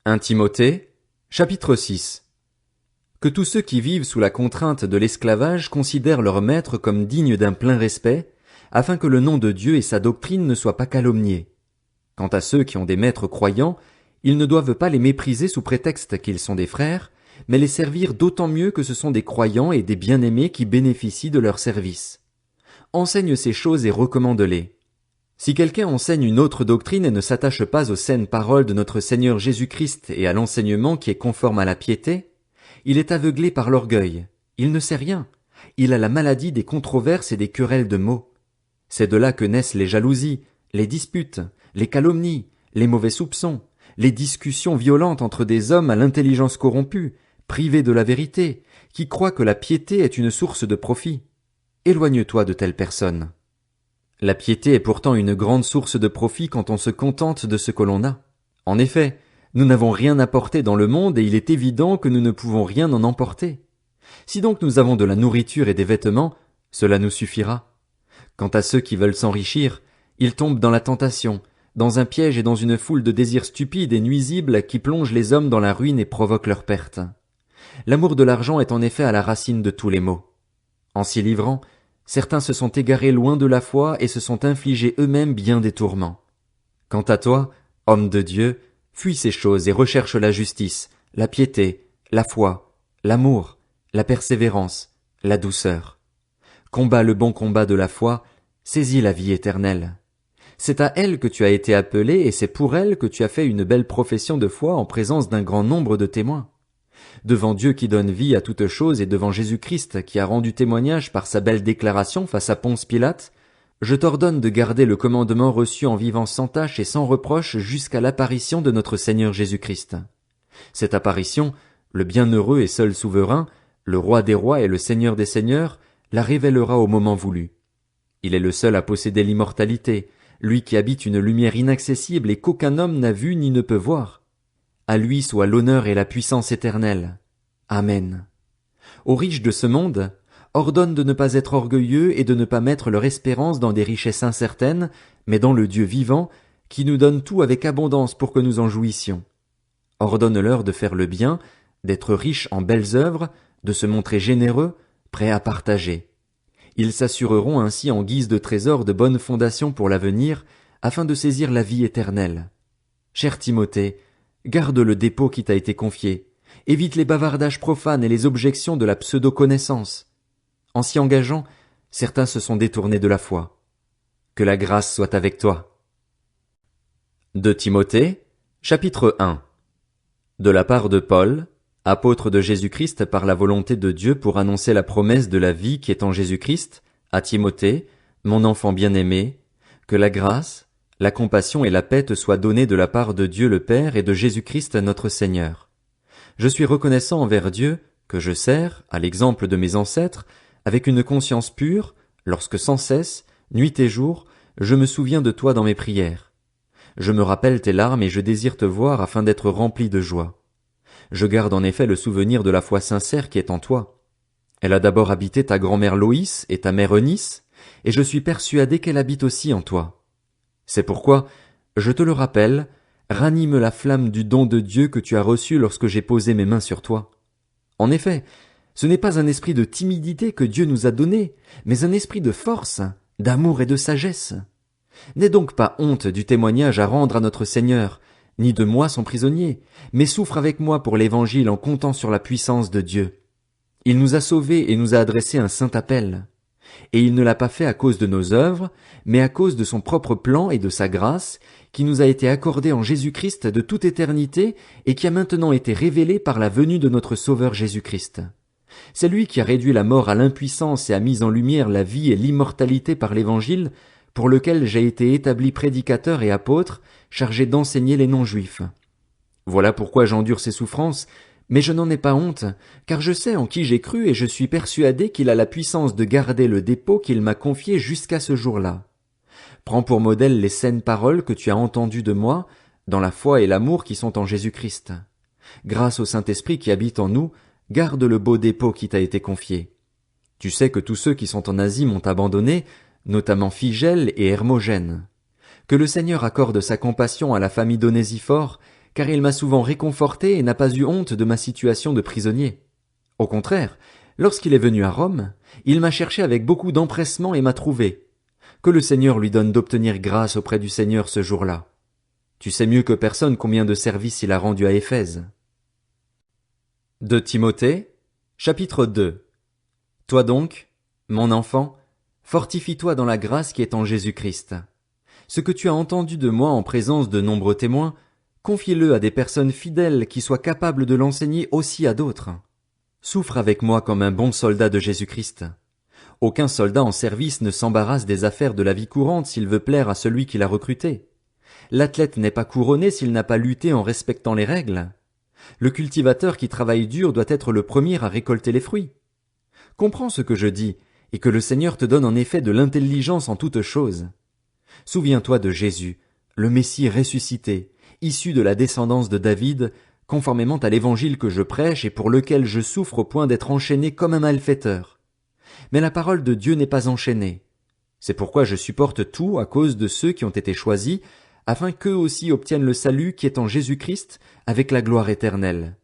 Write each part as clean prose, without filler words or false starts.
1 Timothée, chapitre 6. Que tous ceux qui vivent sous la contrainte de l'esclavage considèrent leur maître comme digne d'un plein respect, afin que le nom de Dieu et sa doctrine ne soient pas calomniés. Quant à ceux qui ont des maîtres croyants, ils ne doivent pas les mépriser sous prétexte qu'ils sont des frères, mais les servir d'autant mieux que ce sont des croyants et des bien-aimés qui bénéficient de leur service. Enseigne ces choses et recommande-les. Si quelqu'un enseigne une autre doctrine et ne s'attache pas aux saines paroles de notre Seigneur Jésus-Christ et à l'enseignement qui est conforme à la piété, il est aveuglé par l'orgueil. Il ne sait rien. Il a la maladie des controverses et des querelles de mots. C'est de là que naissent les jalousies, les disputes, les calomnies, les mauvais soupçons, les discussions violentes entre des hommes à l'intelligence corrompue, privés de la vérité, qui croient que la piété est une source de profit. Éloigne-toi de telles personnes. La piété est pourtant une grande source de profit quand on se contente de ce que l'on a. En effet, nous n'avons rien apporté dans le monde et il est évident que nous ne pouvons rien en emporter. Si donc nous avons de la nourriture et des vêtements, cela nous suffira. Quant à ceux qui veulent s'enrichir, ils tombent dans la tentation, dans un piège et dans une foule de désirs stupides et nuisibles qui plongent les hommes dans la ruine et provoquent leur perte. L'amour de l'argent est en effet à la racine de tous les maux. En s'y livrant, certains se sont égarés loin de la foi et se sont infligés eux-mêmes bien des tourments. Quant à toi, homme de Dieu, fuis ces choses et recherche la justice, la piété, la foi, l'amour, la persévérance, la douceur. Combats le bon combat de la foi, saisis la vie éternelle. C'est à elle que tu as été appelé et c'est pour elle que tu as fait une belle profession de foi en présence d'un grand nombre de témoins. Devant Dieu qui donne vie à toute chose et devant Jésus-Christ qui a rendu témoignage par sa belle déclaration face à Ponce Pilate, je t'ordonne de garder le commandement reçu en vivant sans tache et sans reproche jusqu'à l'apparition de notre Seigneur Jésus-Christ. Cette apparition, le bienheureux et seul souverain, le roi des rois et le seigneur des seigneurs, la révélera au moment voulu. Il est le seul à posséder l'immortalité, lui qui habite une lumière inaccessible et qu'aucun homme n'a vue ni ne peut voir. À lui soit l'honneur et la puissance éternelle. Amen. Aux riches de ce monde, ordonne de ne pas être orgueilleux et de ne pas mettre leur espérance dans des richesses incertaines, mais dans le Dieu vivant, qui nous donne tout avec abondance pour que nous en jouissions. Ordonne-leur de faire le bien, d'être riches en belles œuvres, de se montrer généreux, prêts à partager. Ils s'assureront ainsi en guise de trésor de bonnes fondations pour l'avenir, afin de saisir la vie éternelle. Cher Timothée, garde le dépôt qui t'a été confié. Évite les bavardages profanes et les objections de la pseudo-connaissance. En s'y engageant, certains se sont détournés de la foi. Que la grâce soit avec toi. 2 Timothée, chapitre 1. De la part de Paul, apôtre de Jésus-Christ par la volonté de Dieu pour annoncer la promesse de la vie qui est en Jésus-Christ, à Timothée, mon enfant bien-aimé, que la grâce, la compassion et la paix te soient données de la part de Dieu le Père et de Jésus-Christ notre Seigneur. Je suis reconnaissant envers Dieu, que je sers, à l'exemple de mes ancêtres, avec une conscience pure, lorsque sans cesse, nuit et jour, je me souviens de toi dans mes prières. Je me rappelle tes larmes et je désire te voir afin d'être rempli de joie. Je garde en effet le souvenir de la foi sincère qui est en toi. Elle a d'abord habité ta grand-mère Loïs et ta mère Eunice, et je suis persuadé qu'elle habite aussi en toi. C'est pourquoi, je te le rappelle, ranime la flamme du don de Dieu que tu as reçu lorsque j'ai posé mes mains sur toi. En effet, ce n'est pas un esprit de timidité que Dieu nous a donné, mais un esprit de force, d'amour et de sagesse. N'aie donc pas honte du témoignage à rendre à notre Seigneur, ni de moi son prisonnier, mais souffre avec moi pour l'Évangile en comptant sur la puissance de Dieu. Il nous a sauvés et nous a adressé un saint appel. Et il ne l'a pas fait à cause de nos œuvres, mais à cause de son propre plan et de sa grâce, qui nous a été accordée en Jésus-Christ de toute éternité et qui a maintenant été révélée par la venue de notre Sauveur Jésus-Christ. C'est lui qui a réduit la mort à l'impuissance et a mis en lumière la vie et l'immortalité par l'Évangile, pour lequel j'ai été établi prédicateur et apôtre, chargé d'enseigner les non-juifs. Voilà pourquoi j'endure ces souffrances, mais je n'en ai pas honte, car je sais en qui j'ai cru et je suis persuadé qu'il a la puissance de garder le dépôt qu'il m'a confié jusqu'à ce jour-là. Prends pour modèle les saines paroles que tu as entendues de moi, dans la foi et l'amour qui sont en Jésus-Christ. Grâce au Saint-Esprit qui habite en nous, garde le beau dépôt qui t'a été confié. Tu sais que tous ceux qui sont en Asie m'ont abandonné, notamment Phygèle et Hermogène. Que le Seigneur accorde sa compassion à la famille d'Onésiphore, car il m'a souvent réconforté et n'a pas eu honte de ma situation de prisonnier. Au contraire, lorsqu'il est venu à Rome, il m'a cherché avec beaucoup d'empressement et m'a trouvé. Que le Seigneur lui donne d'obtenir grâce auprès du Seigneur ce jour-là. Tu sais mieux que personne combien de services il a rendu à Éphèse. De Timothée, chapitre 2. Toi donc, mon enfant, fortifie-toi dans la grâce qui est en Jésus-Christ. Ce que tu as entendu de moi en présence de nombreux témoins, confie-le à des personnes fidèles qui soient capables de l'enseigner aussi à d'autres. Souffre avec moi comme un bon soldat de Jésus-Christ. Aucun soldat en service ne s'embarrasse des affaires de la vie courante s'il veut plaire à celui qui l'a recruté. L'athlète n'est pas couronné s'il n'a pas lutté en respectant les règles. Le cultivateur qui travaille dur doit être le premier à récolter les fruits. Comprends ce que je dis, et que le Seigneur te donne en effet de l'intelligence en toutes choses. Souviens-toi de Jésus, le Messie ressuscité, issu de la descendance de David, conformément à l'évangile que je prêche et pour lequel je souffre au point d'être enchaîné comme un malfaiteur. Mais la parole de Dieu n'est pas enchaînée. C'est pourquoi je supporte tout à cause de ceux qui ont été choisis, afin qu'eux aussi obtiennent le salut qui est en Jésus-Christ avec la gloire éternelle.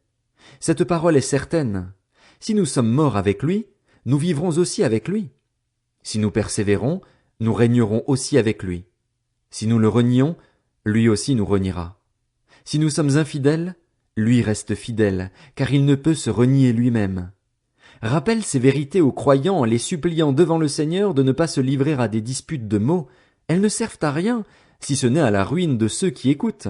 Cette parole est certaine. Si nous sommes morts avec lui, nous vivrons aussi avec lui. Si nous persévérons, nous régnerons aussi avec lui. Si nous le renions, lui aussi nous reniera. Si nous sommes infidèles, lui reste fidèle, car il ne peut se renier lui-même. Rappelle ces vérités aux croyants en les suppliant devant le Seigneur de ne pas se livrer à des disputes de mots. Elles ne servent à rien, si ce n'est à la ruine de ceux qui écoutent.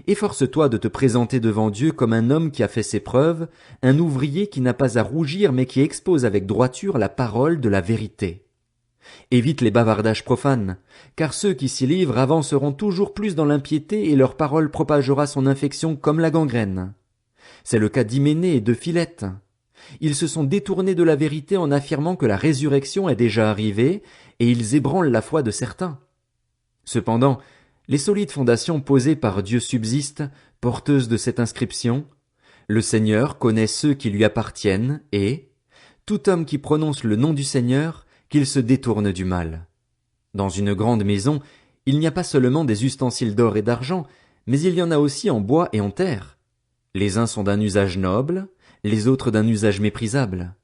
Efforce-toi de te présenter devant Dieu comme un homme qui a fait ses preuves, un ouvrier qui n'a pas à rougir mais qui expose avec droiture la parole de la vérité. Évite les bavardages profanes, car ceux qui s'y livrent avanceront toujours plus dans l'impiété et leur parole propagera son infection comme la gangrène. C'est le cas d'Hyménée et de Philette. Ils se sont détournés de la vérité en affirmant que la résurrection est déjà arrivée, et ils ébranlent la foi de certains. Cependant, les solides fondations posées par Dieu subsistent, porteuses de cette inscription. Le Seigneur connaît ceux qui lui appartiennent, et tout homme qui prononce le nom du Seigneur, qu'il se détourne du mal. Dans une grande maison, il n'y a pas seulement des ustensiles d'or et d'argent, mais il y en a aussi en bois et en terre. Les uns sont d'un usage noble, les autres d'un usage méprisable.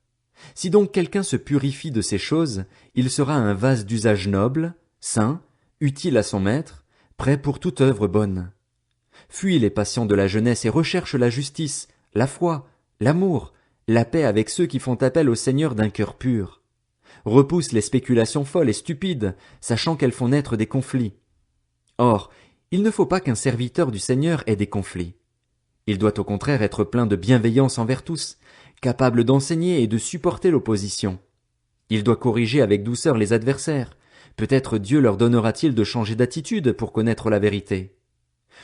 Si donc quelqu'un se purifie de ces choses, il sera un vase d'usage noble, saint, utile à son maître, prêt pour toute œuvre bonne. Fuis les passions de la jeunesse et recherche la justice, la foi, l'amour, la paix avec ceux qui font appel au Seigneur d'un cœur pur. Repousse les spéculations folles et stupides, sachant qu'elles font naître des conflits. Or, il ne faut pas qu'un serviteur du Seigneur ait des conflits. Il doit au contraire être plein de bienveillance envers tous, capable d'enseigner et de supporter l'opposition. Il doit corriger avec douceur les adversaires. Peut-être Dieu leur donnera-t-il de changer d'attitude pour connaître la vérité.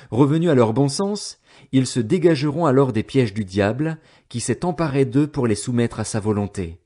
Revenus à leur bon sens, ils se dégageront alors des pièges du diable, qui s'est emparé d'eux pour les soumettre à sa volonté.